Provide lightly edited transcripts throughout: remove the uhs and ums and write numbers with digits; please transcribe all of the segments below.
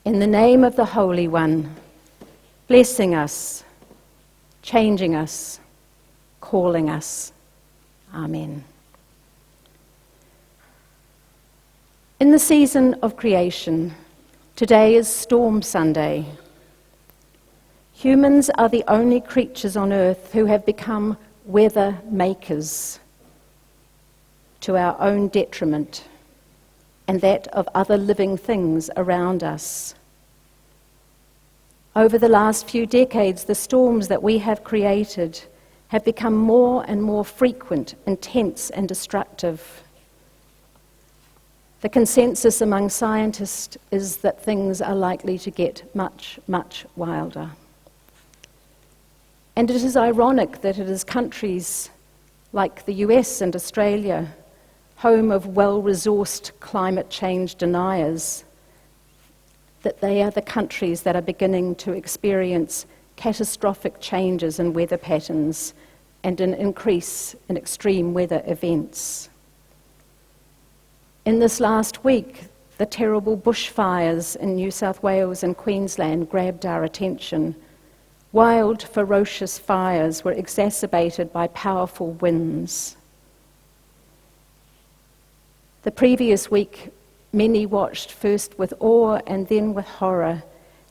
In the name of the Holy One, blessing us, changing us, calling us. Amen. In the season of creation, today is Storm Sunday. Humans are the only creatures on earth who have become weather makers to our own detriment and that of other living things around us. Over the last few decades, the storms that we have created have become more and more frequent, intense, and destructive. The consensus among scientists is that things are likely to get much, much wilder. And it is ironic that it is countries like the US and Australia, home of well-resourced climate change deniers, that they are the countries that are beginning to experience catastrophic changes in weather patterns and an increase in extreme weather events. In this last week, the terrible bushfires in New South Wales and Queensland grabbed our attention. Wild, ferocious fires were exacerbated by powerful winds. The previous week, many watched first with awe and then with horror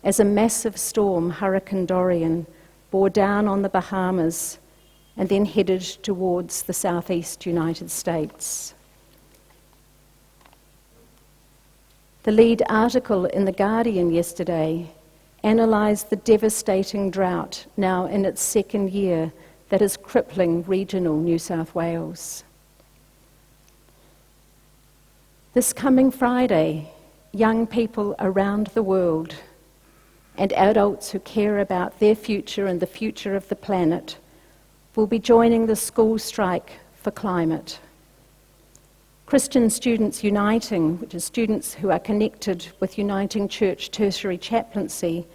as a massive storm, Hurricane Dorian, bore down on the Bahamas and then headed towards the southeast United States. The lead article in The Guardian yesterday analysed the devastating drought, now in its second year, that is crippling regional New South Wales. This coming Friday, young people around the world and adults who care about their future and the future of the planet will be joining the school strike for climate. Christian Students Uniting, which is students who are connected with Uniting Church Tertiary Chaplaincy,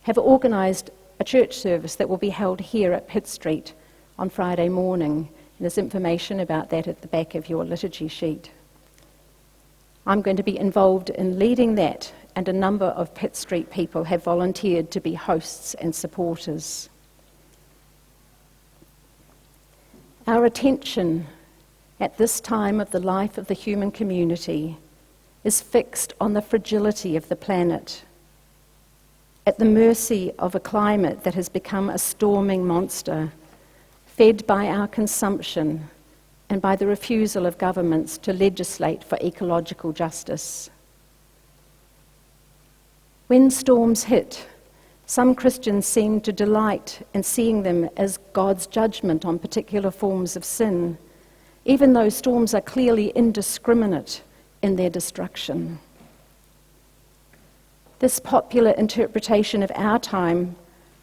have organised a church service that will be held here at Pitt Street on Friday morning. And there's information about that at the back of your liturgy sheet. I'm going to be involved in leading that, and a number of Pitt Street people have volunteered to be hosts and supporters. Our attention at this time of the life of the human community is fixed on the fragility of the planet, at the mercy of a climate that has become a storming monster, fed by our consumption and by the refusal of governments to legislate for ecological justice. When storms hit, some Christians seem to delight in seeing them as God's judgment on particular forms of sin, even though storms are clearly indiscriminate in their destruction. This popular interpretation of our time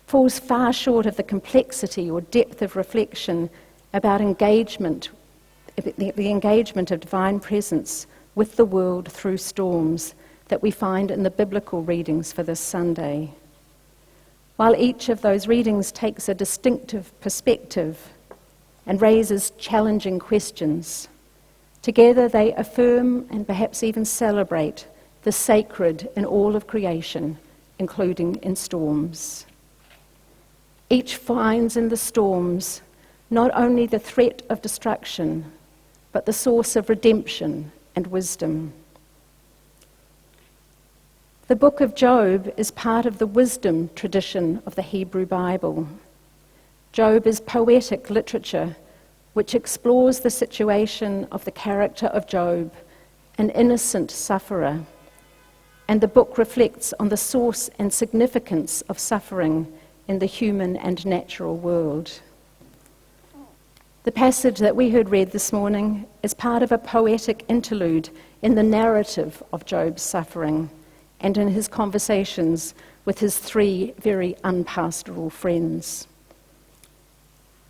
falls far short of the complexity or depth of reflection about engagement, the engagement of divine presence with the world through storms that we find in the biblical readings for this Sunday. While each of those readings takes a distinctive perspective and raises challenging questions, together they affirm and perhaps even celebrate the sacred in all of creation, including in storms. Each finds in the storms not only the threat of destruction, but the source of redemption and wisdom. The book of Job is part of the wisdom tradition of the Hebrew Bible. Job is poetic literature which explores the situation of the character of Job, an innocent sufferer, and the book reflects on the source and significance of suffering in the human and natural world. The passage that we heard read this morning is part of a poetic interlude in the narrative of Job's suffering and in his conversations with his three very unpastoral friends.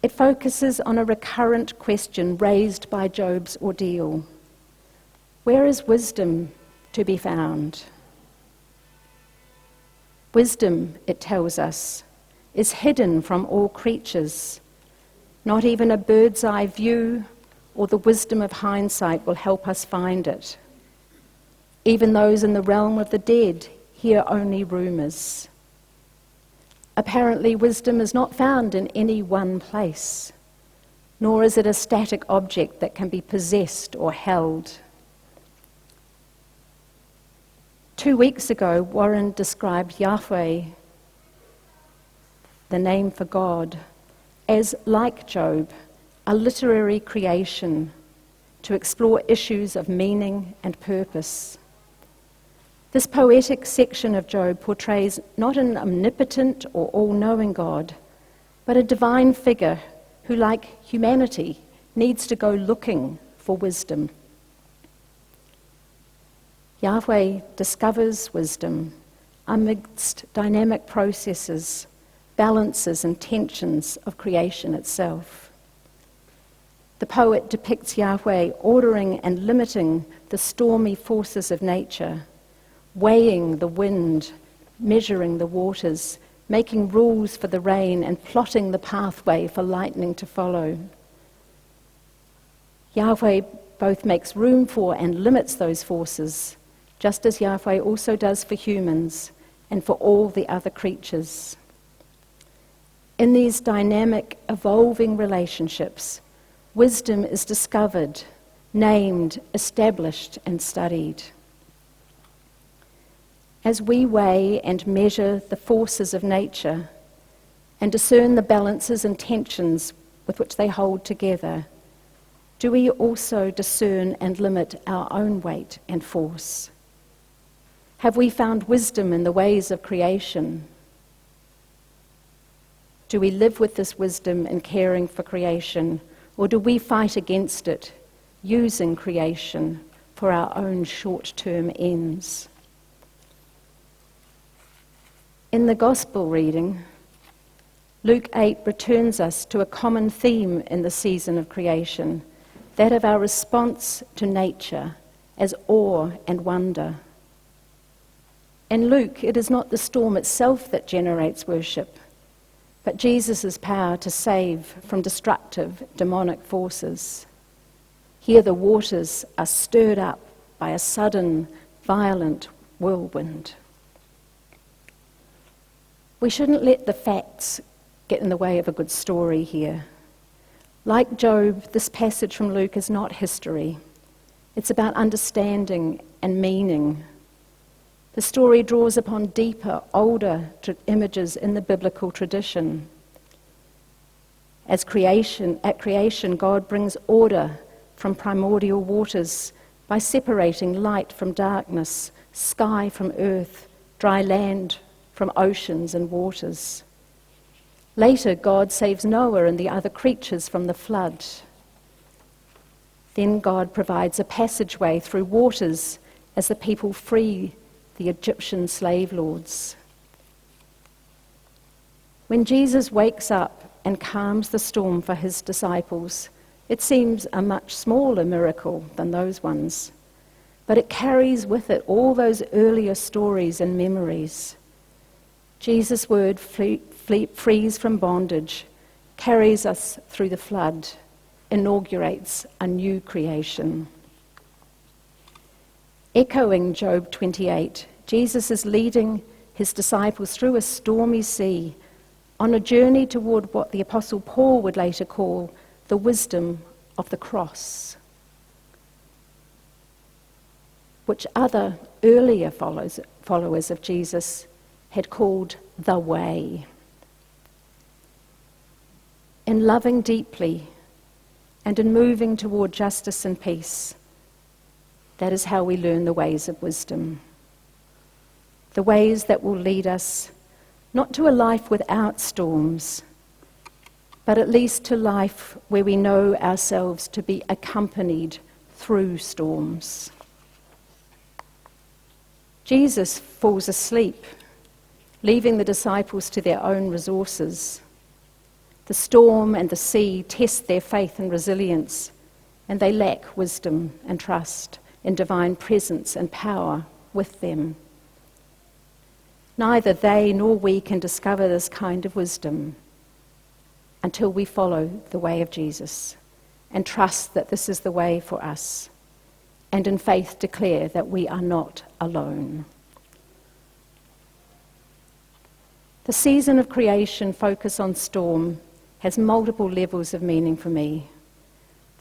It focuses on a recurrent question raised by Job's ordeal. Where is wisdom to be found? Wisdom, it tells us, is hidden from all creatures. Not even a bird's eye view or the wisdom of hindsight will help us find it. Even those in the realm of the dead hear only rumours. Apparently, wisdom is not found in any one place, nor is it a static object that can be possessed or held. 2 weeks ago, Warren described Yahweh, the name for God, as, like Job, a literary creation to explore issues of meaning and purpose. This poetic section of Job portrays not an omnipotent or all-knowing God, but a divine figure who, like humanity, needs to go looking for wisdom. Yahweh discovers wisdom amidst dynamic processes, balances and tensions of creation itself. The poet depicts Yahweh ordering and limiting the stormy forces of nature, weighing the wind, measuring the waters, making rules for the rain, and plotting the pathway for lightning to follow. Yahweh both makes room for and limits those forces, just as Yahweh also does for humans and for all the other creatures. In these dynamic, evolving relationships, wisdom is discovered, named, established, and studied. As we weigh and measure the forces of nature and discern the balances and tensions with which they hold together, do we also discern and limit our own weight and force? Have we found wisdom in the ways of creation? Do we live with this wisdom in caring for creation, or do we fight against it, using creation for our own short-term ends? In the Gospel reading, Luke 8 returns us to a common theme in the season of creation, that of our response to nature as awe and wonder. In Luke, it is not the storm itself that generates worship, but Jesus' power to save from destructive demonic forces. Here the waters are stirred up by a sudden, violent whirlwind. We shouldn't let the facts get in the way of a good story here. Like Job, this passage from Luke is not history. It's about understanding and meaning. The story draws upon deeper, older images in the biblical tradition. At creation, God brings order from primordial waters by separating light from darkness, sky from earth, dry land from oceans and waters. Later, God saves Noah and the other creatures from the flood. Then God provides a passageway through waters as the people free the Egyptian slave lords. When Jesus wakes up and calms the storm for his disciples, it seems a much smaller miracle than those ones, but it carries with it all those earlier stories and memories. Jesus' word frees from bondage, carries us through the flood, inaugurates a new creation. Echoing Job 28, Jesus is leading his disciples through a stormy sea on a journey toward what the Apostle Paul would later call the wisdom of the cross, which other earlier followers of Jesus had called the way. In loving deeply and in moving toward justice and peace, that is how we learn the ways of wisdom. The ways that will lead us not to a life without storms, but at least to life where we know ourselves to be accompanied through storms. Jesus falls asleep, leaving the disciples to their own resources. The storm and the sea test their faith and resilience, and they lack wisdom and trust in divine presence and power with them. Neither they nor we can discover this kind of wisdom until we follow the way of Jesus and trust that this is the way for us, and in faith declare that we are not alone. The season of creation focus on storm has multiple levels of meaning for me.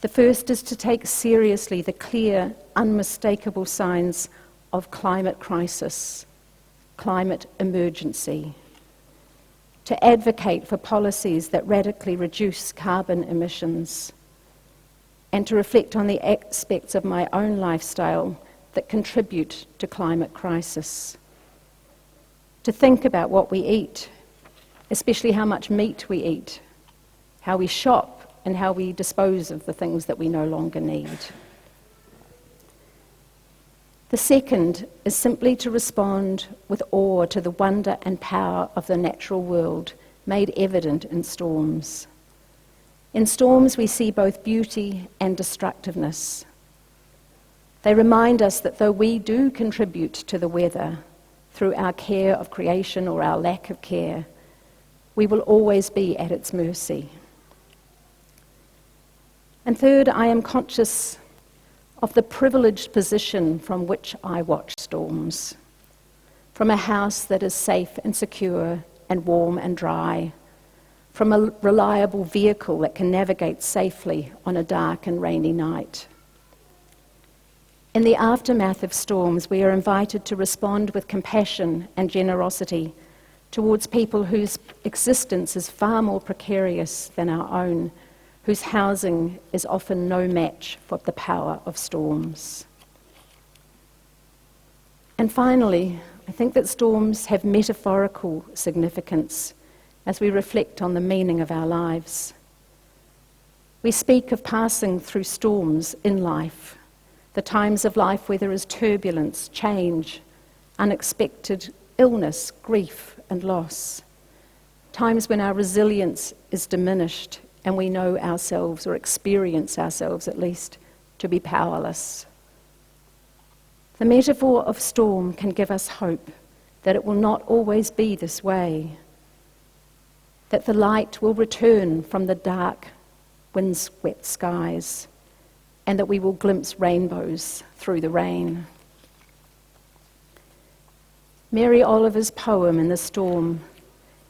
The first is to take seriously the clear, unmistakable signs of climate crisis, climate emergency, to advocate for policies that radically reduce carbon emissions, and to reflect on the aspects of my own lifestyle that contribute to climate crisis. To think about what we eat, especially how much meat we eat, how we shop, and how we dispose of the things that we no longer need. The second is simply to respond with awe to the wonder and power of the natural world made evident in storms. In storms, we see both beauty and destructiveness. They remind us that though we do contribute to the weather through our care of creation or our lack of care, we will always be at its mercy. And third, I am conscious of the privileged position from which I watch storms. From a house that is safe and secure and warm and dry. From a reliable vehicle that can navigate safely on a dark and rainy night. In the aftermath of storms, we are invited to respond with compassion and generosity towards people whose existence is far more precarious than our own, whose housing is often no match for the power of storms. And finally, I think that storms have metaphorical significance as we reflect on the meaning of our lives. We speak of passing through storms in life, the times of life where there is turbulence, change, unexpected illness, grief, and loss. Times when our resilience is diminished and we know ourselves, or experience ourselves at least, to be powerless. The metaphor of storm can give us hope that it will not always be this way, that the light will return from the dark, wind-swept skies, and that we will glimpse rainbows through the rain. Mary Oliver's poem, In the Storm,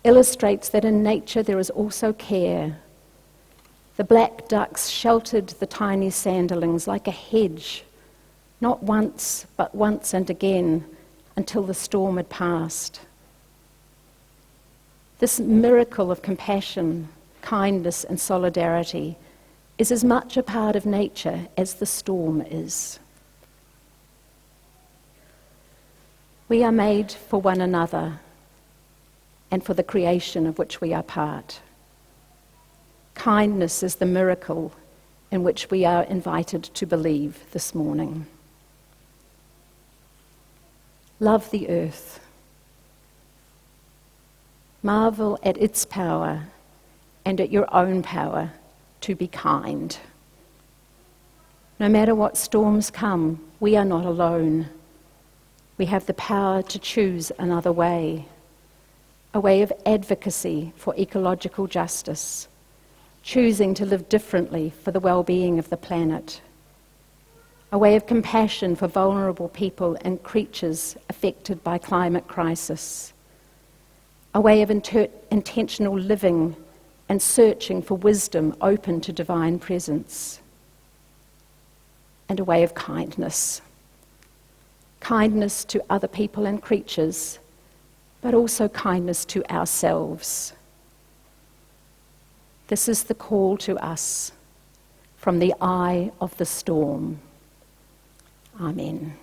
illustrates that in nature there is also care. The black ducks sheltered the tiny sanderlings like a hedge, not once, but once and again, until the storm had passed. This miracle of compassion, kindness, and solidarity is as much a part of nature as the storm is. We are made for one another and for the creation of which we are part. Kindness is the miracle in which we are invited to believe this morning. Love the earth. Marvel at its power and at your own power to be kind. No matter what storms come, we are not alone. We have the power to choose another way, a way of advocacy for ecological justice, choosing to live differently for the well-being of the planet, a way of compassion for vulnerable people and creatures affected by climate crisis, a way of intentional living and searching for wisdom open to divine presence, and a way of kindness. Kindness to other people and creatures, but also kindness to ourselves. This is the call to us from the eye of the storm. Amen.